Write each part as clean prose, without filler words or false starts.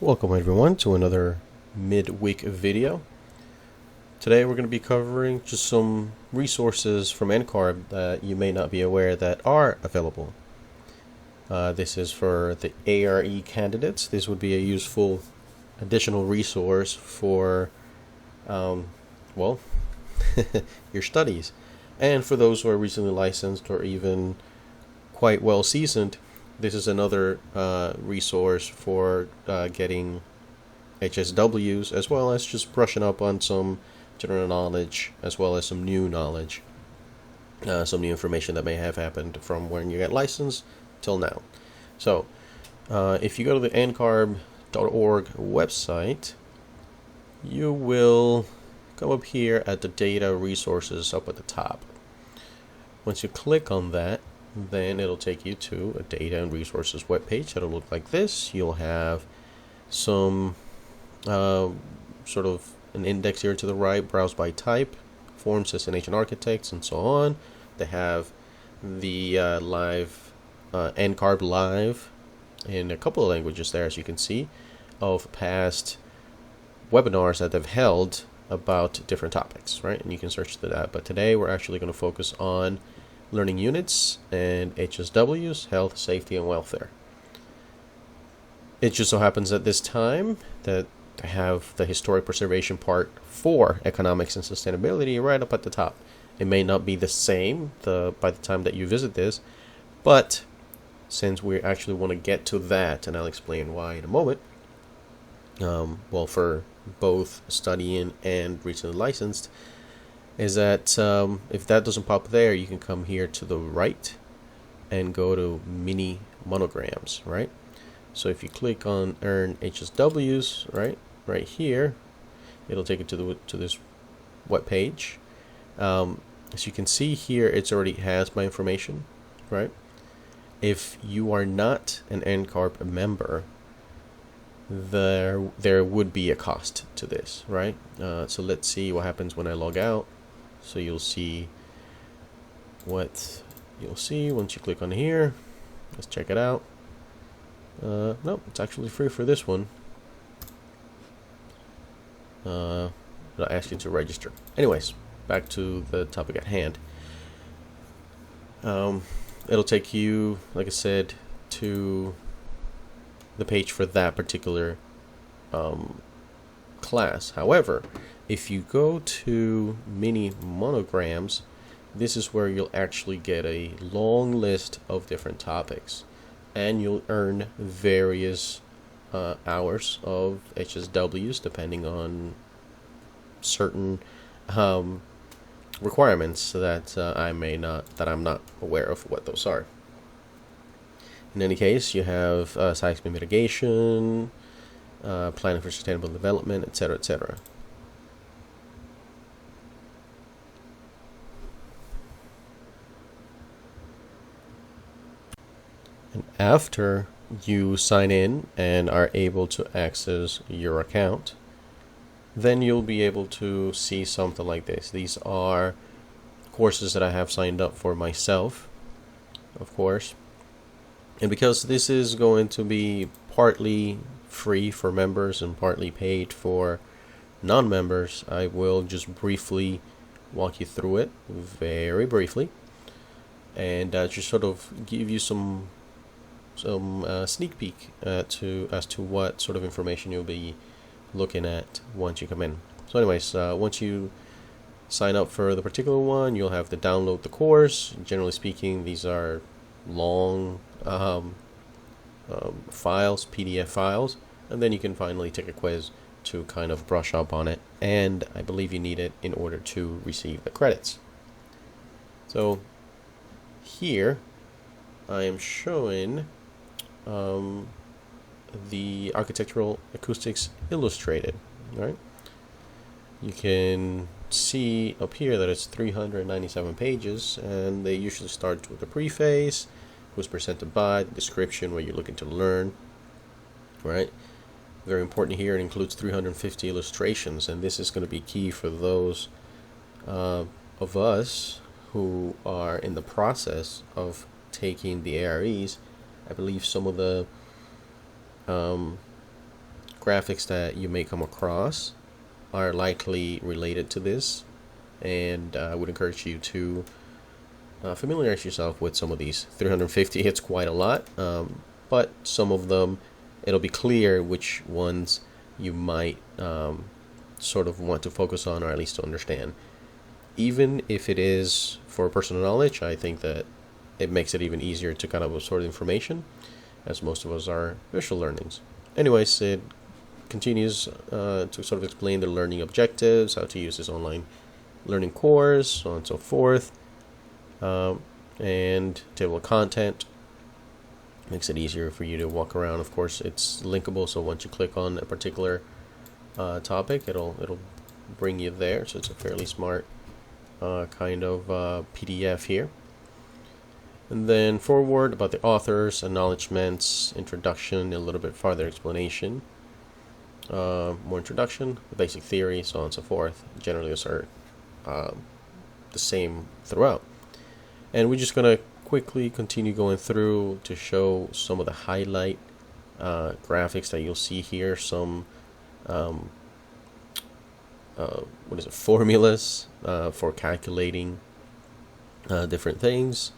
Welcome everyone to another midweek video. Today we're going to be covering just some resources from NCARB that you may not be aware that are available. This is for the ARE candidates. This would be a useful additional resource for, well, your studies. And for those who are recently licensed or even quite well seasoned, this is another resource for getting HSWs, as well as just brushing up on some general knowledge, as well as some new knowledge, some new information that may have happened from when you got licensed till now. So, if you go to the NCARB.org website, you will come up here at the data resources up at the top. Once you click on that, then it'll take you to a data and resources webpage that'll look like this. You'll have some sort of an index here to the right, browse by type, forms, destination architects, and so on. They have the live NCARB live in a couple of languages there, as you can see, of past webinars that they've held about different topics, right? And you can search through that. But today we're actually going to focus on learning units and HSWs, health, safety, and welfare. It just so happens at this time that I have the historic preservation part for economics and sustainability right up at the top. It may not be the same by the time that you visit this, but since we actually want to get to that, and I'll explain why in a moment, well, for both studying and recently licensed, is that if that doesn't pop there, you can come here to the right and go to mini monograms, right? So if you click on earn HSWs, right here, it'll take you to this web page. As you can see here, it already has my information, right? If you are not an NCARB member, there would be a cost to this, right? So let's see what happens when I log out. So you'll see what you'll see once you click on here. Let's check it out. Nope, it's actually free for this one. It'll ask you to register. Anyways, back to the topic at hand. It'll take you, like I said, to the page for that particular class. However, if you go to mini monograms, this is where you'll actually get a long list of different topics, and you'll earn various hours of HSWs depending on certain requirements that I'm not aware of what those are. In any case, you have seismic mitigation, planning for sustainable development, etc., etc. And after you sign in and are able to access your account, then you'll be able to see something like this. These are courses that I have signed up for myself, of course. And because this is going to be partly free for members and partly paid for non-members, I will just briefly walk you through it, very briefly, and just sort of give you some sneak peek as to what sort of information you'll be looking at once you come in. So anyways, once you sign up for the particular one, you'll have to download the course. Generally speaking, these are long files, PDF files, and then you can finally take a quiz to kind of brush up on it, and I believe you need it in order to receive the credits. So here I am showing the Architectural Acoustics Illustrated, right? You can see up here that it's 397 pages, and they usually start with a preface, who's presented by, the description, what you're looking to learn, right? Very important here, it includes 350 illustrations, and this is going to be key for those of us who are in the process of taking the AREs. I believe some of the graphics that you may come across are likely related to this, and I would encourage you to familiarize yourself with some of these. 350, it's quite a lot, but some of them, it'll be clear which ones you might sort of want to focus on, or at least to understand. Even if it is for personal knowledge, I think that it makes it even easier to kind of absorb information, as most of us are visual learnings. Anyways, it continues to sort of explain the learning objectives, how to use this online learning course, so on and so forth, and table of content. Makes it easier for you to walk around. Of course, it's linkable, so once you click on a particular topic, it'll bring you there. So it's a fairly smart kind of PDF here. And then forward about the authors, acknowledgements, introduction, a little bit farther explanation, more introduction, the basic theory, so on and so forth. Generally, those are the same throughout. And we're just going to quickly continue going through to show some of the highlight graphics that you'll see here. Some formulas for calculating different things.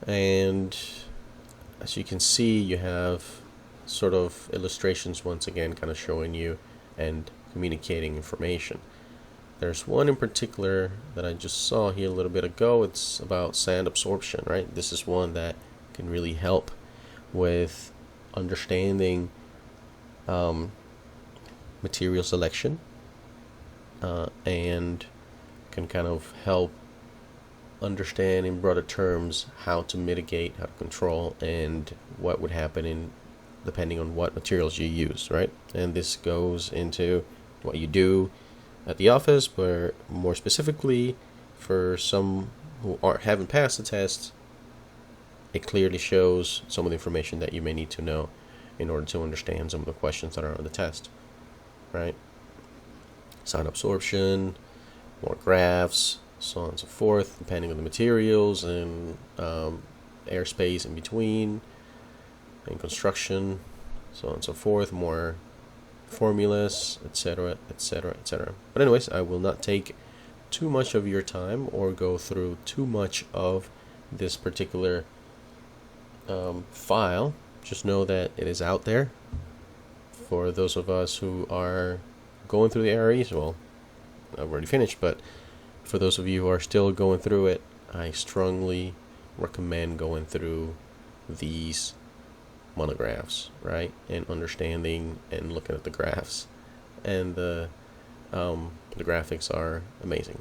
And as you can see, you have sort of illustrations once again kind of showing you and communicating information. There's one in particular that I just saw here a little bit ago. It's about sand absorption, right? This is one that can really help with understanding material selection and can kind of help understand in broader terms how to mitigate, how to control, and what would happen in depending on what materials you use, right? And this goes into what you do at the office, but more specifically for some who haven't passed the test, it clearly shows some of the information that you may need to know in order to understand some of the questions that are on the test, right? Sound absorption, more graphs, so on and so forth, depending on the materials and airspace in between, and construction, so on and so forth, more formulas, etc., etc., etc. But anyways, I will not take too much of your time or go through too much of this particular file. Just know that it is out there for those of us who are going through the AREs. Well, I've already finished, but for those of you who are still going through it, I strongly recommend going through these monographs, right, and understanding and looking at the graphs, and the graphics are amazing.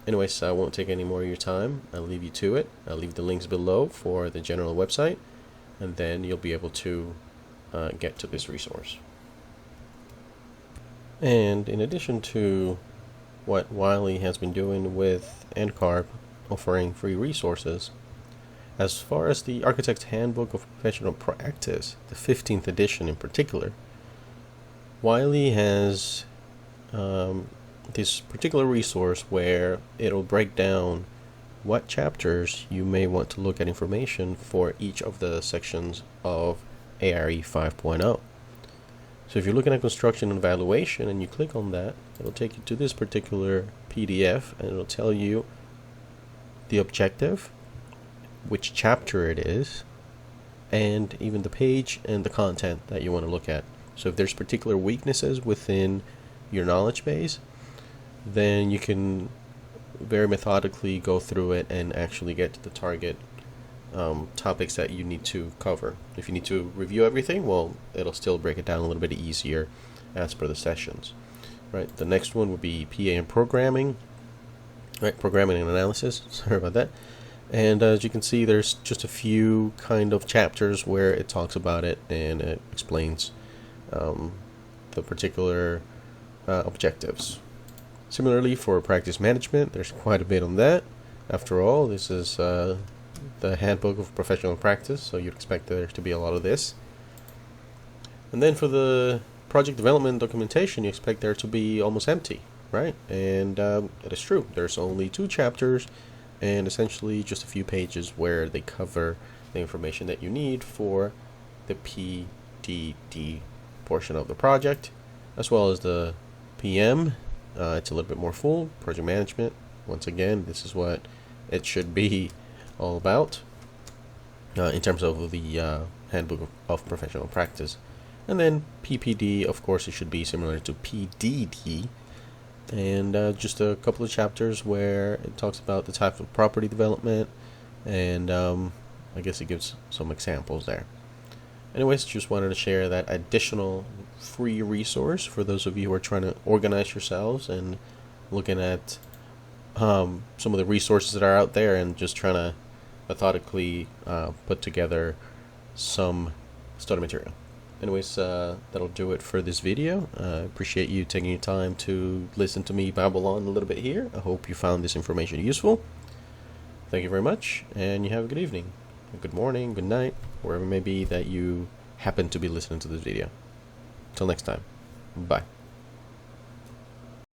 Anyways, I won't take any more of your time. I'll leave you to it. I'll leave the links below for the general website, and then you'll be able to get to this resource. And in addition to what Wiley has been doing with NCARB, offering free resources, as far as the Architect's Handbook of Professional Practice, the 15th edition in particular, Wiley has this particular resource where it'll break down what chapters you may want to look at information for each of the sections of ARE 5.0. So if you're looking at construction and evaluation and you click on that, it'll take you to this particular PDF, and it'll tell you the objective, which chapter it is, and even the page and the content that you want to look at. So if there's particular weaknesses within your knowledge base, then you can very methodically go through it and actually get to the target topics that you need to cover. If you need to review everything, well, it'll still break it down a little bit easier as per the sessions, right? The next one would be PA and programming, right? Programming and analysis. Sorry about that. And as you can see, there's just a few kind of chapters where it talks about it and it explains the particular objectives. Similarly, for practice management, there's quite a bit on that. After all, this is the Handbook of Professional Practice, so you'd expect there to be a lot of this. And then for the project development documentation, you expect there to be almost empty, right? And it is true. There's only 2 chapters and essentially just a few pages where they cover the information that you need for the PDD portion of the project. as well as the PM. It's a little bit more full. Project management. Once again, this is what it should be all about in terms of the Handbook of Professional Practice. And then PPD, of course, it should be similar to PDD. And just a couple of chapters where it talks about the type of property development, and I guess it gives some examples there. Anyways, just wanted to share that additional free resource for those of you who are trying to organize yourselves and looking at some of the resources that are out there and just trying to methodically put together some study material. Anyways, that'll do it for this video. I appreciate you taking your time to listen to me babble on a little bit here. I hope you found this information useful. Thank you very much, and you have a good evening, good morning, good night, wherever it may be that you happen to be listening to this video. Till next time, bye.